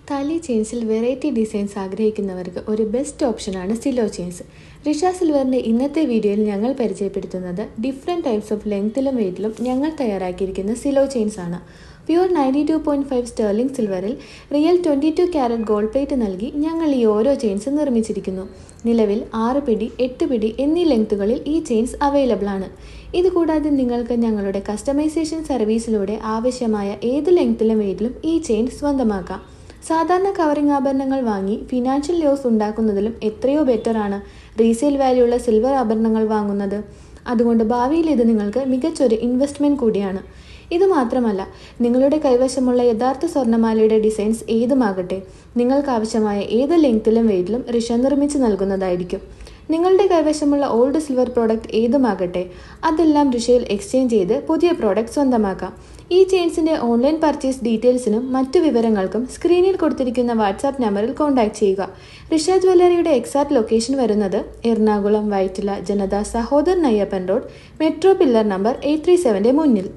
താലി ചെയിൻസിൽ variety designs ആഗ്രഹിക്കുന്നവർക്ക് ഒരു ബെസ്റ്റ് ഓപ്ഷനാണ് സിലോ ചെയിൻസ്. റിഷ സിൽവറിൻ്റെ ഇന്നത്തെ വീഡിയോയിൽ ഞങ്ങൾ പരിചയപ്പെടുത്തുന്നത് ഡിഫറെൻറ്റ് ടൈപ്സ് ഓഫ് ലെങ്ത്തിലും വെയ്റ്റിലും ഞങ്ങൾ തയ്യാറാക്കിയിരിക്കുന്ന സിലോ ചെയിൻസ് ആണ്. പ്യുവർ 92.5 സ്റ്റെർലിംഗ് സിൽവറിൽ റിയൽ 22 ക്യാരറ്റ് ഗോൾഡ് പ്ലേറ്റ് നൽകി ഞങ്ങൾ ഈ ഓരോ ചെയിൻസ് നിർമ്മിച്ചിരിക്കുന്നു. നിലവിൽ 6 പിടി, 8 പിടി എന്നീ ലെങ്ത്തുകളിൽ ഈ ചെയിൻസ് അവൈലബിൾ ആണ്. ഇതുകൂടാതെ നിങ്ങൾക്ക് ഞങ്ങളുടെ കസ്റ്റമൈസേഷൻ സർവീസിലൂടെ ആവശ്യമായ ഏത് ലെങ്ത്തിലും വെയ്റ്റിലും ഈ ചെയിൻ സ്വന്തമാക്കാം. സാധാരണ കവറിംഗ് ആഭരണങ്ങൾ വാങ്ങി ഫിനാൻഷ്യൽ ലോസ് ഉണ്ടാക്കുന്നതിലും എത്രയോ ബെറ്ററാണ് റീസെയിൽ വാല്യൂ ഉള്ള സിൽവർ ആഭരണങ്ങൾ വാങ്ങുന്നത്. അതുകൊണ്ട് ഭാവിയിൽ ഇത് നിങ്ങൾക്ക് മികച്ചൊരു ഇൻവെസ്റ്റ്മെൻറ്റ് കൂടിയാണ്. ഇതുമാത്രമല്ല, നിങ്ങളുടെ കൈവശമുള്ള യഥാർത്ഥ സ്വർണ്ണമാലയുടെ ഡിസൈൻസ് ഏതുമാകട്ടെ, നിങ്ങൾക്ക് ആവശ്യമായ ഏത് ലെങ്ത്തിലും വെയ്റ്റിലും റിഷ നിർമ്മിച്ച് നൽകുന്നതായിരിക്കും. നിങ്ങളുടെ കൈവശമുള്ള ഓൾഡ് സിൽവർ പ്രോഡക്റ്റ് ഏതുമാകട്ടെ, അതെല്ലാം റിഷയിൽ എക്സ്ചേഞ്ച് ചെയ്ത് പുതിയ പ്രോഡക്റ്റ് സ്വന്തമാക്കാം. ഈ ചെയിൻസിൻ്റെ ഓൺലൈൻ പർച്ചേസ് ഡീറ്റെയിൽസിനും മറ്റു വിവരങ്ങൾക്കും സ്ക്രീനിൽ കൊടുത്തിരിക്കുന്ന വാട്സാപ്പ് നമ്പറിൽ കോൺടാക്ട് ചെയ്യുക. റിഷ ജ്വല്ലറിയുടെ എക്സാക്ട് ലൊക്കേഷൻ വരുന്നത് എറണാകുളം വൈറ്റില ജനത സഹോദർ നയ്യപ്പൻ റോഡ്, മെട്രോ പില്ലർ നമ്പർ 837 മുന്നിൽ.